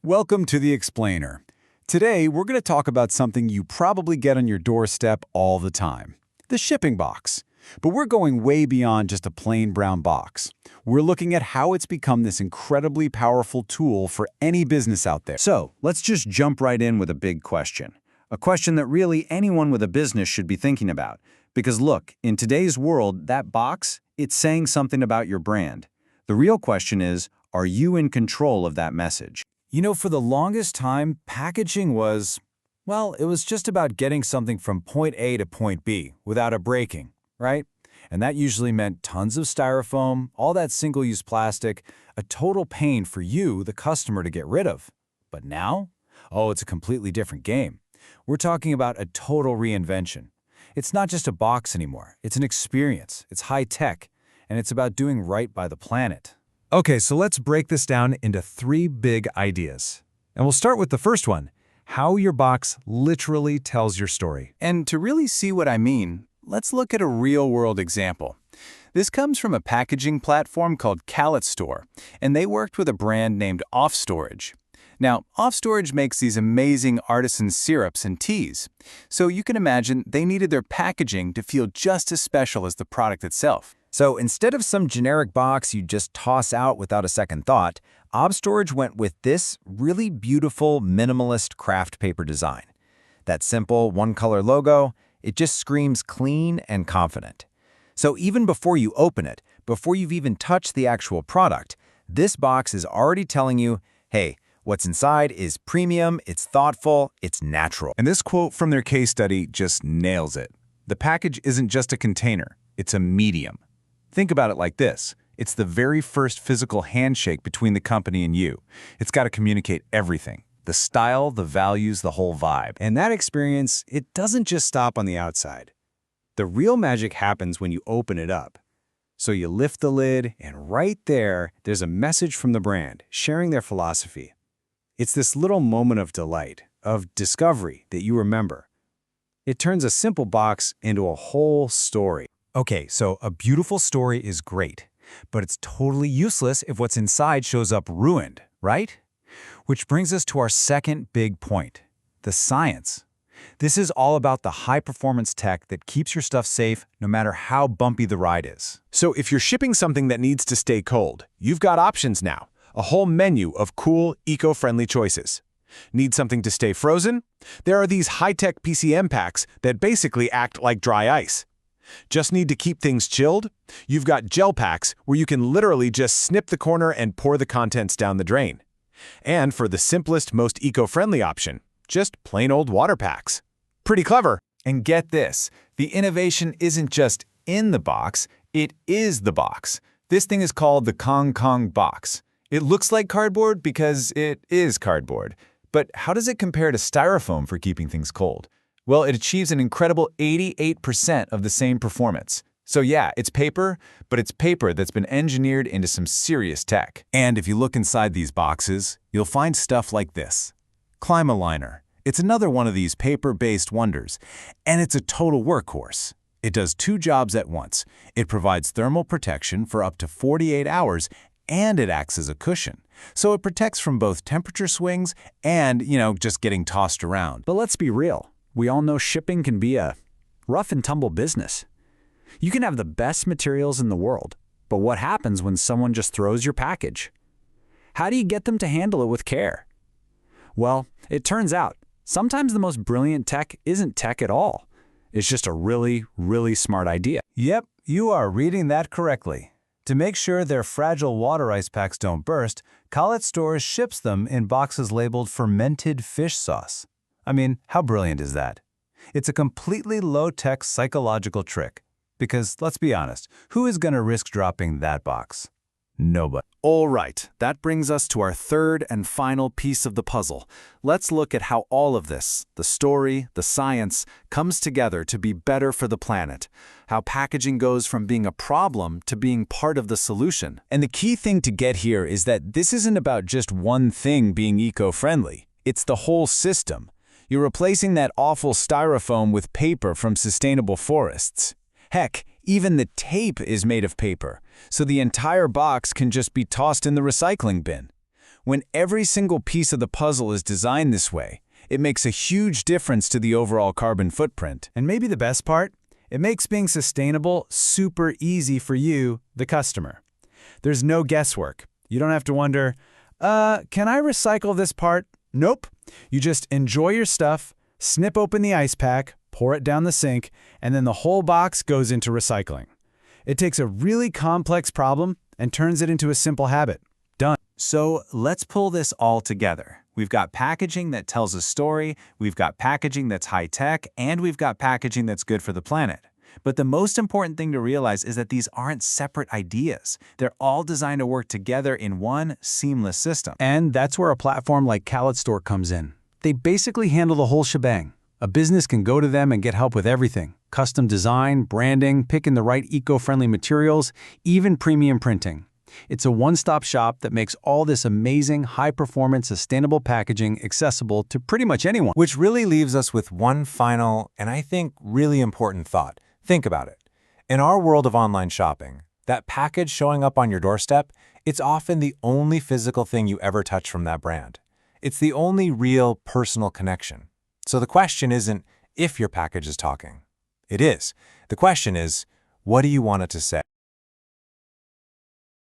Welcome to The Explainer. Today, we're going to talk about something you probably get on your doorstep all the time, the shipping box. But we're going way beyond just a plain brown box. We're looking at how it's become this incredibly powerful tool for any business out there. So, let's just jump right in with a big question. A question that really anyone with a business should be thinking about. Because look, in today's world, that box, it's saying something about your brand. The real question is, are you in control of that message? You know, for the longest time, packaging was, well, it was just about getting something from point A to point B without a breaking, right? And that usually meant tons of styrofoam, all that single-use plastic, a total pain for you, the customer, to get rid of. But now? Oh, it's a completely different game. We're talking about a total reinvention. It's not just a box anymore. It's an experience. It's high-tech. And it's about doing right by the planet. Okay, so let's break this down into three big ideas. And we'll start with the first one, how your box literally tells your story. And to really see what I mean, let's look at a real-world example. This comes from a packaging platform called 칼렛스토어의, and they worked with a brand named Off Storage. Now, Off Storage makes these amazing artisan syrups and teas, so you can imagine they needed their packaging to feel just as special as the product itself. So instead of some generic box you just toss out without a second thought, Off Storage went with this really beautiful minimalist craft paper design. That simple one-color logo, it just screams clean and confident. So even before you open it, before you've even touched the actual product, this box is already telling you, hey, what's inside is premium, it's thoughtful, it's natural. And this quote from their case study just nails it. The package isn't just a container, it's a medium. Think about it like this. It's the very first physical handshake between the company and you. It's got to communicate everything. The style, the values, the whole vibe. And that experience, it doesn't just stop on the outside. The real magic happens when you open it up. So you lift the lid, and right there's a message from the brand, sharing their philosophy. It's this little moment of delight, of discovery that you remember. It turns a simple box into a whole story. Okay, so a beautiful story is great, but it's totally useless if what's inside shows up ruined, right? Which brings us to our second big point, the science. This is all about the high-performance tech that keeps your stuff safe no matter how bumpy the ride is. So if you're shipping something that needs to stay cold, you've got options now, a whole menu of cool, eco-friendly choices. Need something to stay frozen? There are these high-tech PCM packs that basically act like dry ice. Just need to keep things chilled? You've got gel packs where you can literally just snip the corner and pour the contents down the drain. And for the simplest, most eco-friendly option, just plain old water packs. Pretty clever. And get this, the innovation isn't just in the box, it is the box. This thing is called the Kong Kong box. It looks like cardboard because it is cardboard. But how does it compare to styrofoam for keeping things cold? Well, it achieves an incredible 88% of the same performance. So yeah, it's paper, but it's paper that's been engineered into some serious tech. And if you look inside these boxes, you'll find stuff like this. Climaliner. It's another one of these paper-based wonders, and it's a total workhorse. It does two jobs at once. It provides thermal protection for up to 48 hours, and it acts as a cushion. So it protects from both temperature swings and, just getting tossed around. But let's be real. We all know shipping can be a rough and tumble business. You can have the best materials in the world, but what happens when someone just throws your package? How do you get them to handle it with care? Well, it turns out, sometimes the most brilliant tech isn't tech at all. It's just a really, really smart idea. Yep, you are reading that correctly. To make sure their fragile water ice packs don't burst, Kallet ships them in boxes labeled fermented fish sauce. I mean, how brilliant is that? It's a completely low-tech psychological trick. Because, let's be honest, who is going to risk dropping that box? Nobody. All right, that brings us to our third and final piece of the puzzle. Let's look at how all of this, the story, the science, comes together to be better for the planet. How packaging goes from being a problem to being part of the solution. And the key thing to get here is that this isn't about just one thing being eco-friendly. It's the whole system. You're replacing that awful styrofoam with paper from sustainable forests. Heck, even the tape is made of paper, so the entire box can just be tossed in the recycling bin. When every single piece of the puzzle is designed this way, it makes a huge difference to the overall carbon footprint. And maybe the best part? It makes being sustainable super easy for you, the customer. There's no guesswork. You don't have to wonder, can I recycle this part? Nope. You just enjoy your stuff, snip open the ice pack, pour it down the sink, and then the whole box goes into recycling. It takes a really complex problem and turns it into a simple habit. Done. So let's pull this all together. We've got packaging that tells a story, we've got packaging that's high-tech, and we've got packaging that's good for the planet. But the most important thing to realize is that these aren't separate ideas. They're all designed to work together in one seamless system. And that's where a platform like 칼렛스토어 comes in. They basically handle the whole shebang. A business can go to them and get help with everything. Custom design, branding, picking the right eco-friendly materials, even premium printing. It's a one-stop shop that makes all this amazing, high-performance, sustainable packaging accessible to pretty much anyone. Which really leaves us with one final, and I think really important thought. Think about it. In our world of online shopping, that package showing up on your doorstep, it's often the only physical thing you ever touch from that brand. It's the only real personal connection. So the question isn't if your package is talking. It is. The question is, what do you want it to say?